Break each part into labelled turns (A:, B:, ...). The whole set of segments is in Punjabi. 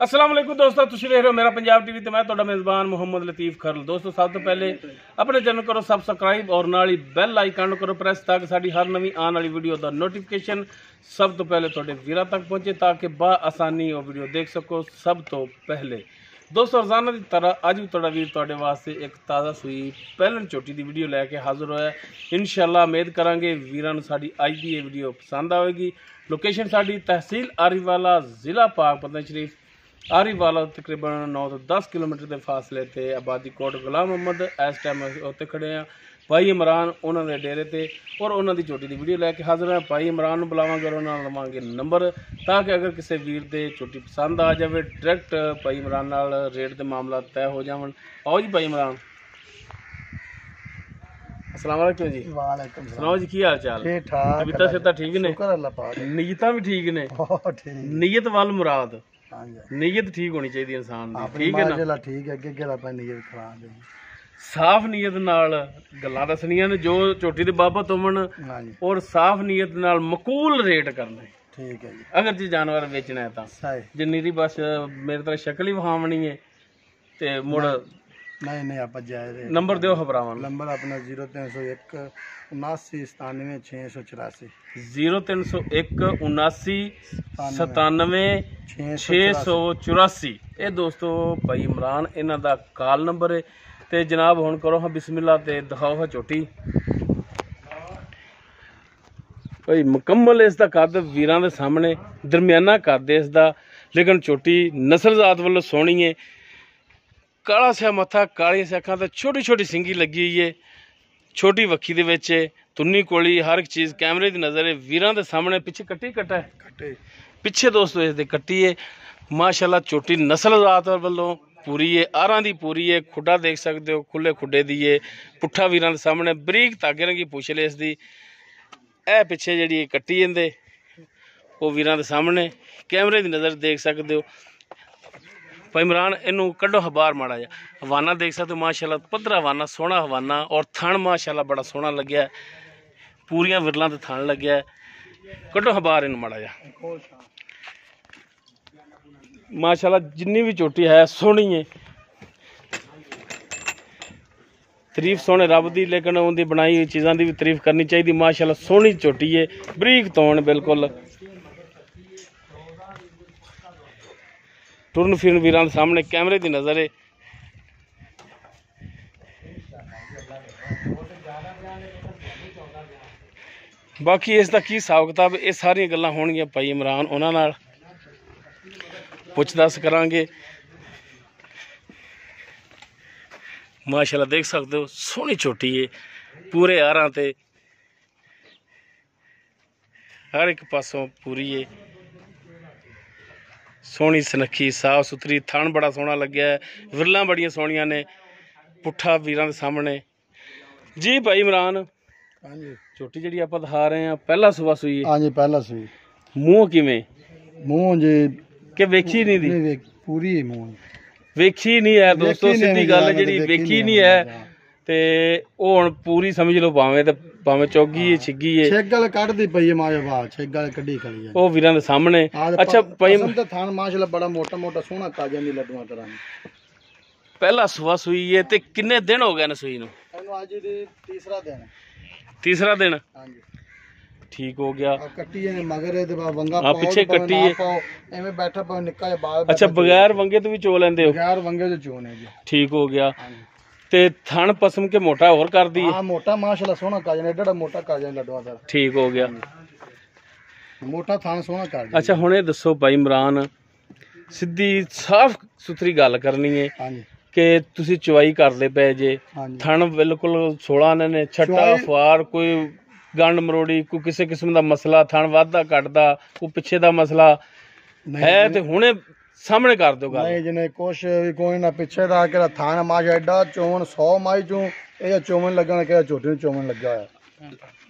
A: अस्सलाम वालेकुम दोस्तों, तुम देख रहे हो मेरा पंजाब टीवी। तो मैं ਤੁਹਾਡਾ मेज़बान मुहम्मद लतीफ़ खरल। दोस्तों सब तो पहले अपने चैनल करो सबसक्राइब और नाल ही बैल आइकन करो प्रेस ताकि साड़ी हर नवी आने वाली वीडियो का नोटिफिकेशन सब तो पहले ਤੁਹਾਡੇ ਵੀਰਾਂ तक पहुंचे ताकि आसानी वो वीडियो देख सको सब तो पहले। दोस्तों रोजाना की तरह अज भी ਤੁਹਾਡਾ ਵੀਰ ਤੁਹਾਡੇ वास्ते एक ताज़ा सूई पहलन झोटी की वीडियो लैके हाजिर होया। इंशाअल्लाह उम्मीद करांगे वीरां नूं साडी अज की ये वीडियो पसंद आएगी। लोकेशन साडी तहसील आरीवाला, जिला पाकपतन शरीफ। आरीवाला तकरीबन 9 तो 10 किलोमीटर के फासले ते आबादी कोट गुलाम मोहम्मद इस टाइम उत्ते खड़े हैं। भाई इमरान उन्होंने डेरे ते और उन्होंने झोटी की वीडियो लैके हाजिर हैं। भाई इमरान बुलावांगे और उन्होंने लवांगे नंबर ताकि अगर किसी वीर दे झोटी पसंद आ जाए डायरैक्ट भाई इमरान नाल रेट के मामला तय हो जावन। आओ जी भाई इमरान, अस्सलाम वालेकुम जी।
B: वालेकुम
A: सुनाओ जी की हाल चाल?
B: ठीक ठाक,
A: तबीयत सेहत ठीक ने?
B: शुक्र अल्लाह पाक,
A: नीयतां भी ठीक ने?
B: ठीक।
A: नीयत वाल मुराद,
B: हां जी,
A: नीयत ठीक होनी चाहिए इंसान दी,
B: ठीक
A: ठीक है ना?
B: माशाल्लाह ठीक है। अगे गला पे नीयत खराब है,
A: साफ नीयत नाल गल्लां दसनियां ने जो झोटी दे बाबत होवन
B: हां जी,
A: और साफ नीयत नाल मकूल रेट करना है।
B: ठीक है जी,
A: अगर जी जानवर बेचना है तां
B: सही।
A: जे नीरी बस मेरी तरह शक्ल ही वहावनी है ते मुड़
B: नहीं नहीं आप जाए दे।
A: नंबर दियो खबरावन।
B: नंबर अपना 0301 79 9684
A: 0301 79 97 684। ये दोस्तों भाई इमरान इन्हां दा कॉल नंबर है। ते जनाब हुण करो हाँ बिस्मिल्लाह ते दिखाओ हाँ झोटी। भाई मुकम्मल इसका कद वीरां दे सामने दरमियाना कद इसका, लेकिन झोटी नस्लजात वालों सोहनी है। काला सिया मत्था, काली सियाखां ते छोटी छोटी सिंगी लगी हुई है। छोटी वक्खी दे विच तुन्नी कोली हर एक चीज़ कैमरे की नज़र है। वीरां दे सामने पिछे कट्टी कट्टा है,
B: कटे
A: पिछे दोस्तों इसके कट्टी है। माशाल्लाह झोटी नस्लजात वालों पूरी है, आरां दी पूरी है। खुड्डा देख सकते हो, खुले खुड्डे दी है। पुट्ठा वीरां दे सामने बरीक धागे रंगी पूछले इसदी। ए पिछे जिहड़ी कट्टी इंदे वो वीरां दे सामने कैमरे की नज़र देख सकते हो। भाई इमरान इनू कड्डो हबार माड़ा जा हवाना देख सकते हो। माशाल्लाह पद्धरा हवाना, सोहना हवाना और थण माशाल्लाह बड़ा सोहना लग्या। पूरियां विरलां ते थण लग्या। कड्डो हबार इन माड़ा जा। माशाल्लाह जिन्नी भी झोटी है सोहनी है, तारीफ सोहने रब दी, लेकिन उनकी बनाई हुई चीज़ों की भी तारीफ करनी चाहिए। माशाल्लाह सोहनी झोटी है, बरीक तौण बिल्कुल। टुरन फिरन वीरां सामने कैमरे की नज़र है। बाकी इसका की हिसाब किताब ये सारिया गल्लां होणगियां भाई इमरान उन्हां नाल पुछ दस करांगे। माशाल्लाह देख सकते हो सोहनी छोटी है, पूरे आरां ते हर एक पासों पूरी है। सोहनी सनखी साफ सुथरी, थण बड़ा सोहना लग्या है, विरलां बड़ियां सोहणियां ने। पुट्ठा वीरां दे सामने जी। भाई इमरान
B: हां जी,
A: छोटी जिहड़ी आपां दिखा रहे हैं पहला सुबह सुई है।
B: हां जी, पहला सुई।
A: मूँह किवें
B: मुंह जी
A: कि वेखी नहीं दी?
B: पूरी है मुंह,
A: वेखी नहीं है दोस्तों, सीधी गल है जिहड़ी वेखी नहीं है ते ओ हुण पूरी समझ लो। भावें ते भावें चौगी है छिगी है,
B: छेगल कढदी पई है माया वाह, छेगल कढी खड़ी है
A: ओ वीरां दे सामने। अच्छा भाई
B: तो थान माशाल्लाह बड़ा मोटा मोटा सोहना काजां दी लड्डूआं तरह।
A: पहला सुबह सुई है ते किन्ने दिन हो गए ने सुई नूं?
B: ਇਹਨੂੰ ਅੱਜ ਦੀ ਤੀਸਰਾ ਦਿਨ ਹੈ।
A: तीसरा दिन
B: ਹਾਂਜੀ,
A: ठीक हो गया।
B: ਆ ਕੱਟੀ ਇਹਨੇ ਮਗਰ ਇਹਦੇ ਬਾਅਦ ਵੰਗਾ
A: ਆ ਪਿੱਛੇ ਕੱਟੀ ਹੈ।
B: ਐਵੇਂ ਬੈਠਾ ਪਾ ਨਿੱਕਾ ਜਿਹਾ ਬਾਲ
A: अच्छा बगैर वंगे तो भी चो लेंदे हो?
B: ਬਗੈਰ ਵੰਗੇ ਦੇ ਚੋਣ ਹੈ ਜੀ।
A: ठीक हो गया।
B: ਹਾਂਜੀ,
A: ते थन पसम के मोटा और कर दी?
B: ਹਾਂ ਮੋਟਾ ਮਾਸ਼ਾਅੱਲਾ ਸੋਹਣਾ ਕਾਜਾਂ ਐਡਾ ਮੋਟਾ ਕਾਜਾਂ ਲੱਡੂਆਂ ਦਾ।
A: ठीक हो गया।
B: ਮੋਟਾ ਥਾਨ ਸੋਹਣਾ ਕਾਜਾਂ।
A: अच्छा हुणे दसो भाई इमरान, सीधी साफ सुथरी गल करनी है
B: ਹਾਂਜੀ
A: कि तुसी चवाई करदे पे जे।
B: ਹਾਂਜੀ,
A: थन बिल्कुल 16 ने छट्टा
B: चवाई-
A: फुआर, कोई गंड मरोड़ी, कोई किसी किस्म का मसला, थन वाधा घटदा, कोई पिछे का मसला है ते हुणे सामने कर दो गल।
B: ਨਹੀਂ ਜਿਹਨੇ ਕੁਛ ਵੀ ਕੋਈ ਨਾ ਪਿੱਛੇ ਦਾ ਕਿਹੜਾ ਥਾਨ ਮਾਸ਼ਾ ਐਡਾ ਚੋਣ 100 ਮਾਈ ਚੋਂ ਇਹ ਚੋਣ ਲੱਗਣ ਕਿਹੜਾ ਝੋਟੀ ਨੂੰ ਚੋਣ ਲੱਗਿਆ ਹੋਇਆ।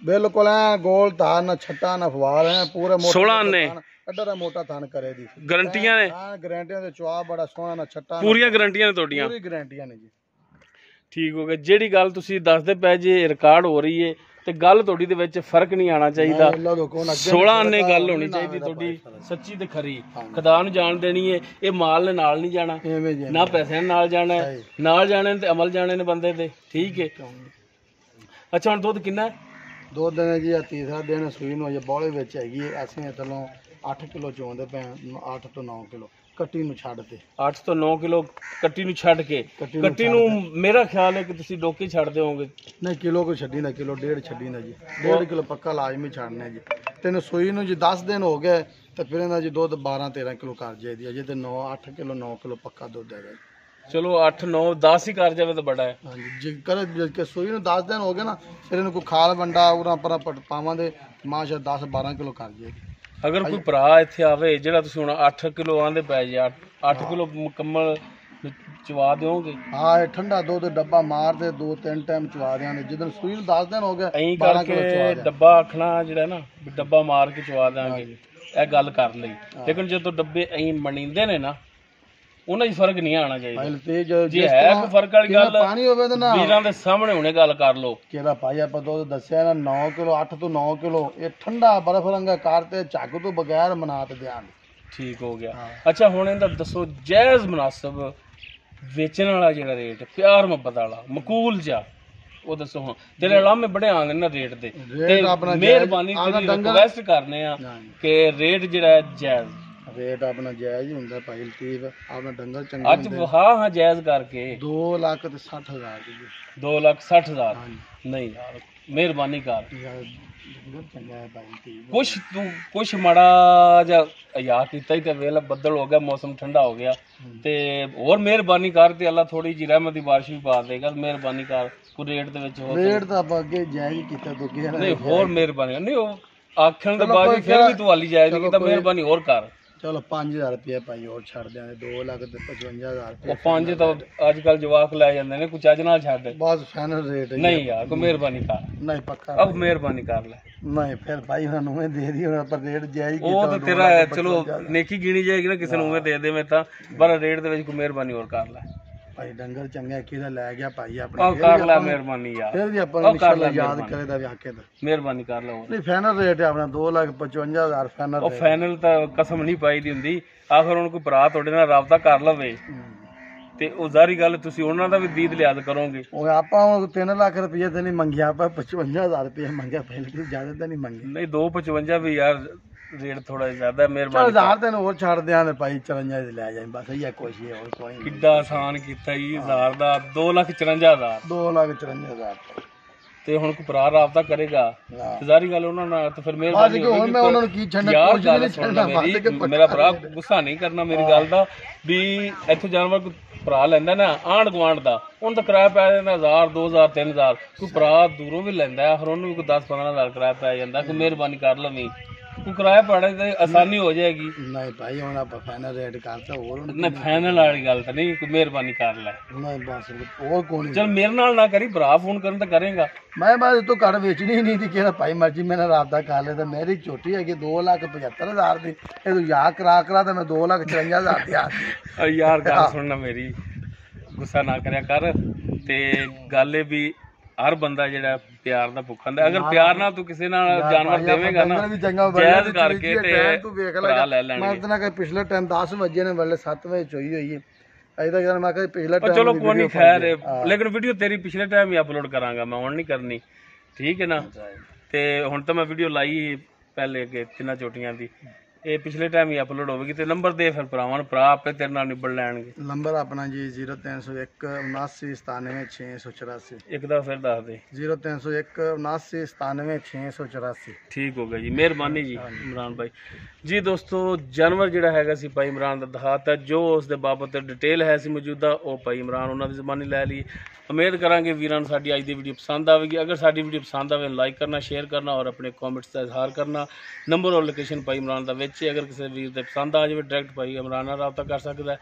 B: ਬਿਲਕੁਲ ਐ ਗੋਲ ਧਾਰ ਨਾ ਛੱਟਾ ਨਾ ਫਵਾਰ ਹੈ ਪੂਰੇ ਮੋਟੇ
A: 16 ਨੇ
B: ਐਡਾ ਦਾ ਮੋਟਾ ਥਾਨ ਕਰੇ ਦੀ
A: ਗਰੰਟੀਆਂ ਨੇ?
B: ਹਾਂ ਗਾਰੰਟੀਆਂ ਦੇ ਚਵਾ ਬੜਾ ਸੋਹਣਾ ਨਾ ਛੱਟਾ
A: पूरियां गारंटियां ने तोड़ियां?
B: ਪੂਰੀ ਗਾਰੰਟੀਆਂ ਨੇ ਜੀ।
A: ठीक हो गया। जेड़ी गल तुसी दसदे पे जे रिकॉर्ड हो रही है ਤੇ ਗੱਲ ਤੁਹਾਡੀ ਦੇ ਵਿੱਚ ਫਰਕ ਨਹੀਂ ਆਣਾ ਚਾਹੀਦਾ 16 ਆਨੇ ਗੱਲ ਹੋਣੀ ਚਾਹੀਦੀ ਤੁਹਾਡੀ ਸੱਚੀ ਤੇ ਖਰੀ ਖੁਦਾ ਨੂੰ ਜਾਣ ਦੇਣੀ ਹੈ ਇਹ ਮਾਲ ਨੇ ਨਾਲ ਨਹੀਂ ਜਾਣਾ ਨਾ ਪੈਸਿਆਂ ਨਾਲ ਜਾਣਾ ਨਾਲ ਜਾਣੇ ਤੇ ਅਮਲ ਜਾਣੇ ਨੇ ਬੰਦੇ ਤੇ ਠੀਕ ਹੈ ਅੱਛਾ ਹੁਣ ਦੁੱਧ ਕਿੰਨਾ
B: ਦੁੱਧ ਨੇ ਜੀ ਤੀਸਰਾ ਦਿਨ ਸੂਈ ਨੂੰ ਅਜੇ ਬੋਲੇ ਵਿੱਚ ਹੈਗੀ ਅਸੀਂ ਇਧਰੋਂ 8 ਕਿਲੋ ਚੋਂਦੇ ਪਏ 8 ਤੋਂ 9 ਕਿਲੋ ਕੱਟੀ ਨੂੰ ਛੱਡ ਤੇ 8
A: ਤੋਂ 9 ਕਿਲੋ ਕੱਟੀ ਨੂੰ ਛੱਡ ਕੇ ਕੱਟੀ ਨੂੰ ਮੇਰਾ ਖਿਆਲ ਹੈ ਕਿ ਤੁਸੀਂ ਲੋਕੀ ਛੱਡ ਦਿਓਗੇ
B: ਨਹੀਂ ਕਿਲੋ ਕੋ ਛੱਡੀ ਨਾ ਕਿਲੋ ਡੇਢ ਛੱਡੀ ਨਾ ਜੀ 1.5 ਕਿਲੋ ਪੱਕਾ ਲਾਜ਼ਮੀ ਛੱਡਣਾ ਜੀ ਤੈਨੂੰ ਸੂਈ ਨੂੰ ਜੀ 10 ਦਿਨ ਹੋ ਗਏ ਤੇ ਫਿਰ ਇਹਦਾ ਜੀ ਦੁੱਧ 12-13 ਕਿਲੋ ਕਰ ਜਾਈਦੀ ਅਜੇ ਤੇ 8 ਕਿਲੋ 9 ਕਿਲੋ ਪੱਕਾ ਦੁੱਧ ਹੈਗਾ
A: ਚਲੋ 8 9 10 ਹੀ ਕਰ ਜਾਵੇ ਤਾਂ ਬੜਾ ਹੈ
B: ਹਾਂਜੀ ਜੇ ਸੂਈ ਨੂੰ 10 ਦਿਨ ਹੋ ਗਏ ਨਾ ਫਿਰ ਇਹਨੂੰ ਕੋਈ ਖਾਲ ਵੰਡਾ ਉਰਾਂ ਪਰਾਂ ਪਾਵਾਂਗੇ ਮਾਸ਼ਾ 10-12 ਕਿਲੋ ਕਰ ਜਾਏਗੀ
A: ਅਗਰ ਕੋਈ ਭਰਾ ਇੱਥੇ ਆਵੇ ਜਿਹੜਾ ਤੁਸੀਂ ਹੁਣ 8 ਕਿਲੋ ਆਂਦੇ ਪੈ ਜੇ 8 ਕਿਲੋ ਮੁਕੰਮਲ ਚਵਾ ਦਿਓਗੇ
B: ਹਾਂ ਇਹ ਠੰਡਾ ਦੁੱਧ ਡੱਬਾ ਮਾਰਦੇ 2-3 ਟਾਈਮ ਚਵਾ ਦਿਆਂਗੇ ਜਦੋਂ ਸੂਈ ਨੂੰ 10 ਦਿਨ ਹੋ ਗਏ
A: ਐਂ ਕਰਕੇ ਡੱਬਾ ਆਖਣਾ ਜਿਹੜਾ ਨਾ ਡੱਬਾ ਮਾਰ ਕੇ ਚਵਾ ਦਾਂਗੇ ਇਹ ਗੱਲ ਕਰ ਲਈ ਲੇਕਿਨ ਜਦੋਂ ਡੱਬੇ ਐਂ ਮਣੀਂਦੇ ਨੇ ਨਾ ਉਹਨਾਂ 'ਚ ਫਰਕ ਨਹੀਂ ਆਣਾ ਚਾਹੀਦਾ ਜੇ ਹੈ ਕੋਈ ਫਰਕ ਵਾਲੀ ਗੱਲ
B: ਪਾਣੀ ਹੋਵੇ ਤਾਂ ਨਾ
A: ਵੀਰਾਂ ਦੇ ਸਾਹਮਣੇ ਹੁਣੇ ਗੱਲ ਕਰ ਲਓ
B: ਕਿਹੜਾ ਭਾਈ ਆਪਾਂ ਦੁੱਧ ਦੱਸਿਆ ਨਾ 9 ਕਿਲੋ 8 ਤੋਂ 9 ਕਿਲੋ ਇਹ ਠੰਡਾ ਬਰਫ਼ ਰੰਗਾ ਕਰਤੇ ਝੱਗ ਤੋਂ ਬਗੈਰ ਮਨਾ ਤੇ ਦਿਆਂਗੇ
A: ਠੀਕ ਹੋ ਗਿਆ ਅੱਛਾ ਹੁਣ ਇਹਦਾ ਦੱਸੋ ਜਾਇਜ਼ ਮੁਨਾਸਬ ਵੇਚਣ ਵਾਲਾ ਜਿਹੜਾ ਰੇਟ ਪਿਆਰ ਮੁਹੱਬਤ ਵਾਲਾ ਮਕੂਲ ਜਾ ਉਹ ਦੱਸੋ ਹੁਣ ਤੇਰੇ ਲਾਮੇ ਬੜੇ ਆਉਂਦੇ ਨਾ ਰੇਟ ਦੇ ਮਿਹਰਬਾਨੀ ਤੇਰੀ ਰਿਕਵੈਸਟ ਕਰਨੇ ਆ ਕਿ ਰੇਟ ਜਿਹੜਾ ਜਾਇਜ਼ ਰੇਟ ਆਪਣਾ ਜਾਇਜ਼ ਹੀ ਹੁੰਦਾ ਭਾਈ ਲਤੀਫ ਆਪਣਾ ਡੰਗਰ ਚੰਗਾ ਅੱਜ ਹਾਂ ਜਾਇਜ਼ ਕਰਕੇ
B: 2,60,000 ਦੀ
A: 2,60,000 ਨਹੀਂ ਯਾਰ ਮਿਹਰਬਾਨੀ ਕਰ ਕੁਛ ਮਾੜਾ ਜਿਹਾ ਯਾਦ ਕੀਤਾ ਹੀ ਤੇ ਵੇਲਾ ਬੱਦਲ ਹੋ ਗਿਆ ਮੌਸਮ ਠੰਡਾ ਹੋ ਗਿਆ ਤੇ ਹੋਰ ਮਿਹਰਬਾਨੀ ਕਰ ਤੇ ਅੱਲਾ ਥੋੜੀ ਜਿਹੀ ਰਹਿਮਤ ਦੀ ਬਾਰਿਸ਼ ਵੀ ਪਾ ਦੇਗਾ ਮਿਹਰਬਾਨੀ ਕਰ ਕੋਈ ਰੇਟ ਦੇ ਵਿੱਚ ਹੋਰ
B: ਰੇਟ ਤਾਂ ਆਪਾਂ ਅੱਗੇ ਜਾਇਜ਼ ਕੀਤਾ ਤੂੰ ਕਿਹਾ
A: ਨਹੀਂ ਹੋਰ ਮਿਹਰਬਾਨੀ ਨਹੀਂ ਉਹ ਆਖਣ ਦੇ ਬਾਅਦ ਫਿਰ ਵੀ ਤੂੰ ਹਾਲੀ ਜਾਇਜ਼ ਕੀਤਾ ਮਿਹਰਬਾਨੀ ਹੋਰ ਕਰ
B: ਚਲੋ 5000 ਰੁਪਏ ਭਾਈ ਹੋਰ ਛੱਡ ਦਿਆਂਗੇ 2,55,000 ਰੁਪਏ
A: ਉਹ 5 ਤਾਂ ਅੱਜ ਕੱਲ ਜਵਾਕ ਲੈ ਜਾਂਦੇ ਨੇ ਕੁਝ ਅੱਜ ਨਾਲ ਛੱਡ
B: ਬਸ ਫਾਈਨਲ ਰੇਟ
A: ਨਹੀਂ ਯਾਰ ਕੋਈ ਮਿਹਰਬਾਨੀ ਕਰ
B: ਨਹੀਂ ਪੱਕਾ
A: ਅਬ ਮਿਹਰਬਾਨੀ ਕਰ ਲੈ
B: ਨਹੀਂ ਫਿਰ ਭਾਈ ਉਹਨਾਂ ਨੂੰ ਦੇ ਦੀ ਹੁਣ ਆਪਾਂ ਰੇਟ ਜਾਇਜ਼ ਕੀਤਾ
A: ਉਹ ਤਾਂ ਤੇਰਾ ਚਲੋ ਨੇਕੀ ਗਿਣੀ ਜਾਏਗੀ ਨਾ ਕਿਸੇ ਨੂੰ ਉਵੇਂ ਦੇ ਦੇ ਮੈਂ ਤਾਂ ਪਰ ਰੇਟ ਦੇ ਵਿੱਚ ਕੋਈ ਮਿਹਰਬਾਨੀ ਹੋਰ ਕਰ ਲੈ
B: ਭਾਈ ਡੰਗਰ ਚੰਗਾ ਕਿਹਦਾ ਲੈ ਗਿਆ ਭਾਈ ਆਪਣਾ
A: ਉਹ ਕਰ ਲੈ ਮਿਹਰਬਾਨੀ ਯਾਰ
B: ਫਿਰ ਵੀ ਆਪਾਂ ਇਨਸ਼ਾਅੱਲਾ ਯਾਦ ਕਰੇ ਦਾ ਵਿਆਹ ਕੇ ਦਾ
A: ਮਿਹਰਬਾਨੀ ਕਰ ਲੈ
B: ਨਹੀਂ ਫਾਈਨਲ ਰੇਟ ਹੈ ਆਪਣਾ 2,55,000 ਫਾਈਨਲ
A: ਉਹ ਫਾਈਨਲ ਤਾਂ ਕਸਮ ਨਹੀਂ ਪਾਈ ਦੀ ਹੁੰਦੀ ਆਖਰ ਹੁਣ ਕੋਈ ਭਰਾ ਤੁਹਾਡੇ ਨਾਲ ਰਾਬਤਾ ਕਰ ਲਵੇ ਤੇ ਉਹ ਜ਼ਾਰੀ ਗੱਲ ਤੁਸੀਂ ਉਹਨਾਂ ਦਾ ਵੀ ਦੀਦ ਲਿਆਦ ਕਰੋਗੇ ਉਹ
B: ਆਪਾਂ 3 ਲੱਖ ਰੁਪਏ ਤੇ ਨਹੀਂ ਮੰਗਿਆ ਆਪਾਂ 55,000 ਰੁਪਏ ਮੰਗਿਆ ਪਹਿਲੇ ਜ਼ਿਆਦਾ ਤਾਂ ਨਹੀਂ ਮੰਗੇ
A: ਨਹੀਂ 2,55 ਵੀ ਯਾਰ ਰੇਟ ਥੋੜਾ ਜਿਆਦਾ ਮਿਹਰਬਾਨੀ
B: 1000 ਤੈਨੂੰ ਹੋਰ ਛੱਡ ਦਿਆਂ ਤੇ ਭਾਈ 54 ਦੇ ਲੈ ਜਾਈਂ ਬਸ ਇਹ ਕੁਛ ਹੀ ਹੋਰ ਕੋਈ ਨਹੀਂ
A: ਕਿੱਡਾ ਆਸਾਨ ਕੀਤਾ ਜੀ 1000 ਦਾ 2,54,000
B: 2,54,000
A: ਤੇ ਹੁਣ ਕੋਈ ਭਰਾ ਰਾਬਤਾ ਕਰੇਗਾ ਜ਼ਾਰੀ ਗੱਲ ਉਹਨਾਂ ਨਾਲ ਤੇ ਫਿਰ ਮਿਹਰਬਾਨੀ
B: ਹੋਊਗੀ ਮੈਂ ਉਹਨਾਂ ਨੂੰ ਕੀ ਛੱਡਣਾ ਕੁਝ ਨਹੀਂ ਛੱਡਣਾ
A: ਮੇਰਾ ਭਰਾ ਗੁੱਸਾ ਨਹੀਂ ਕਰਨਾ ਮੇਰੀ ਗੱਲ ਦਾ ਵੀ ਇੱਥੋਂ ਜਾਨਵਰ ਕੋਈ ਭਰਾ ਲੈਂਦਾ ਨਾ ਆਂਢ ਗੁਆਂਢ ਦਾ ਉਹਨੂੰ ਤਾਂ ਕਿਰਾਇਆ ਪੈ ਜਾਂਦਾ 1000 2000 3000 ਕੋਈ ਭਰਾ ਦੂਰੋਂ ਵੀ ਲੈਂਦਾ ਫਿਰ ਉਹਨੂੰ ਵੀ ਕੋਈ 10-15,000 ਕਿਰਾਇਆ ਪੈ ਜਾਂਦਾ ਕੋਈ ਮਿਹਰਬਾਨੀ ਕਰ ਲਵੀਂ ਕੋਈ ਕਿਰਾਇਆ ਪੜੇ ਤੇ ਆਸਾਨੀ ਹੋ ਜਾਏਗੀ
B: ਨਹੀਂ ਭਾਈ ਹੁਣ ਆਪਾਂ ਫਾਈਨਲ ਰੇਟ ਕਰਤਾ ਹੋਰ
A: ਨਹੀਂ ਫਾਈਨਲ ਵਾਲੀ ਗੱਲ ਤਾਂ ਨਹੀਂ ਕੋਈ ਮਿਹਰਬਾਨੀ ਕਰ ਲੈ
B: ਨਹੀਂ ਬਸ ਹੋਰ ਕੋਈ
A: ਚਲ ਮੇਰੇ ਨਾਲ ਨਾ ਕਰੀ ਭਰਾ ਫੋਨ ਕਰਨ ਤਾਂ ਕਰੇਗਾ
B: ਮੈਂ ਬਸ ਤੂੰ ਘਰ ਵੇਚਣੀ ਨਹੀਂ ਦੀ ਕਿਹੜਾ ਭਾਈ ਮਰਜੀ ਮੇਰੇ ਨਾਲ ਰਾਬਤਾ ਕਰ ਲੈ ਤਾਂ ਮੇਰੀ ਛੋਟੀ ਹੈਗੀ 2,75,000 ਦੀ ਇਹ ਤੂੰ ਯਾਦ ਕਰਾ ਤੇ ਮੈਂ 2,54,000 ਦੀ ਆ
A: ਯਾਰ ਗੱਲ ਸੁਣਨਾ ਮੇਰੀ ਗੁੱਸਾ ਨਾ ਕਰਿਆ ਕਰ ਤੇ ਗੱਲ ਇਹ ਵੀ ਹਰ ਬੰਦਾ ਜਿਹੜਾ ਪਿਆਰ ਦਾ ਭੁੱਖਾ ਹੁੰਦਾ ਅਗਰ ਪਿਆਰ ਨਾਲ ਤੂੰ ਕਿਸੇ ਨਾਲ ਜਾਨਵਰ ਦੇਵੇਂਗਾ ਨਾ ਜਾਇਜ਼ ਕਰਕੇ ਤੇ
B: ਤੂੰ ਵੇਖ ਲੈ ਮੈਂ ਤਾਂ ਕਿ ਪਿਛਲੇ ਟਾਈਮ 10 ਵਜੇ ਨੇ ਵੇਲੇ 7 ਵਜੇ ਚੋਈ ਹੋਈ ਹੈ ਅਜੇ ਤੱਕ ਯਾਰ ਮੈਂ ਕਿਹਾ ਪਿਛਲੇ ਟਾਈਮ
A: ਚਲੋ ਕੋਈ ਨਹੀਂ ਖੈਰ ਲੇਕਿਨ ਵੀਡੀਓ ਤੇਰੀ ਪਿਛਲੇ ਟਾਈਮ ਹੀ ਅਪਲੋਡ ਕਰਾਂਗਾ ਮੈਂ ਹੁਣ ਨਹੀਂ ਕਰਨੀ ਠੀਕ ਹੈ ਨਾ ਤੇ ਹੁਣ ਤਾਂ ਮੈਂ ਵੀਡੀਓ ਲਾਈ ਪਹਿਲੇ ਅੱਗੇ 3 ਚੋਟੀਆਂ ਦੀ ਇਹ ਪਿਛਲੇ ਟਾਈਮ ਹੀ ਅਪਲੋਡ ਹੋਵੇਗੀ ਤੇ ਨੰਬਰ ਦੇ ਫਿਰ ਭਰਾਵਾਂ ਨੂੰ ਭਰਾ ਆਪੇ ਤੇਰੇ ਨਾਲ ਨਿਬੜ ਲੈਣਗੇ
B: ਨੰਬਰ ਆਪਣਾ ਜੀ 0301 79 684
A: ਇੱਕ ਦਾ ਫਿਰ ਦੱਸ ਦੇ
B: 0301 79 684
A: ਠੀਕ ਹੋ ਗਿਆ ਜੀ ਮਿਹਰਬਾਨੀ ਜੀ ਇਮਰਾਨ ਭਾਈ ਜੀ ਦੋਸਤੋ ਜਾਨਵਰ ਜਿਹੜਾ ਹੈਗਾ ਸੀ ਭਾਈ ਇਮਰਾਨ ਦਾ ਦਿਖਾਤਾ ਜੋ ਉਸ ਦੇ ਬਾਬਤ ਡਿਟੇਲ ਹੈ ਸੀ ਮੌਜੂਦਾ ਉਹ ਭਾਈ ਇਮਰਾਨ ਉਹਨਾਂ ਦੀ ਜ਼ਬਾਨੀ ਲੈ ਲਈ ਉਮੀਦ ਕਰਾਂਗੇ ਵੀਰਾਂ ਨੂੰ ਸਾਡੀ ਅੱਜ ਦੀ ਵੀਡੀਓ ਪਸੰਦ ਆਵੇਗੀ ਅਗਰ ਸਾਡੀ ਵੀਡੀਓ ਪਸੰਦ ਆਵੇ ਲਾਈਕ ਕਰਨਾ ਸ਼ੇਅਰ ਕਰਨਾ ਔਰ ਆਪਣੇ ਕਮੈਂਟਸ ਦਾ ਇਜ਼ਹਾਰ ਕਰਨਾ ਨੰਬਰ ਔਰ ਲੋਕੇਸ਼ਨ ਭਾਈ ਇਮਰਾਨ ਦਾ ਵਿੱਚ ਅਗਰ ਕਿਸੇ ਵੀਰ ਦੇ ਪਸੰਦ ਆ ਜਾਵੇ ਡਾਇਰੈਕਟ ਭਾਈ ਇਮਰਾਨ ਨਾਲ ਰਾਬਤਾ ਕਰ ਸਕਦਾ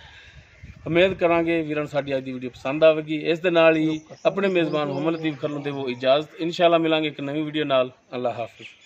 A: ਉਮੀਦ ਕਰਾਂਗੇ ਵੀਰਾਂ ਨੂੰ ਸਾਡੀ ਅੱਜ ਦੀ ਵੀਡੀਓ ਪਸੰਦ ਆਵੇਗੀ ਇਸ ਦੇ ਨਾਲ ਹੀ ਆਪਣੇ ਮੇਜ਼ਬਾਨ ਮੁਹੰਮਦ ਲਤੀਫ ਖਰਲੋਂ ਦੇ ਉਹ ਇਜਾਜ਼ਤ ਇਨਸ਼ਾਅੱਲਾ ਮਿਲਾਂਗੇ ਇੱਕ ਨਵੀਂ ਵੀਡੀਓ ਨਾਲ ਅੱਲਾਹ ਹਾਫਿਜ਼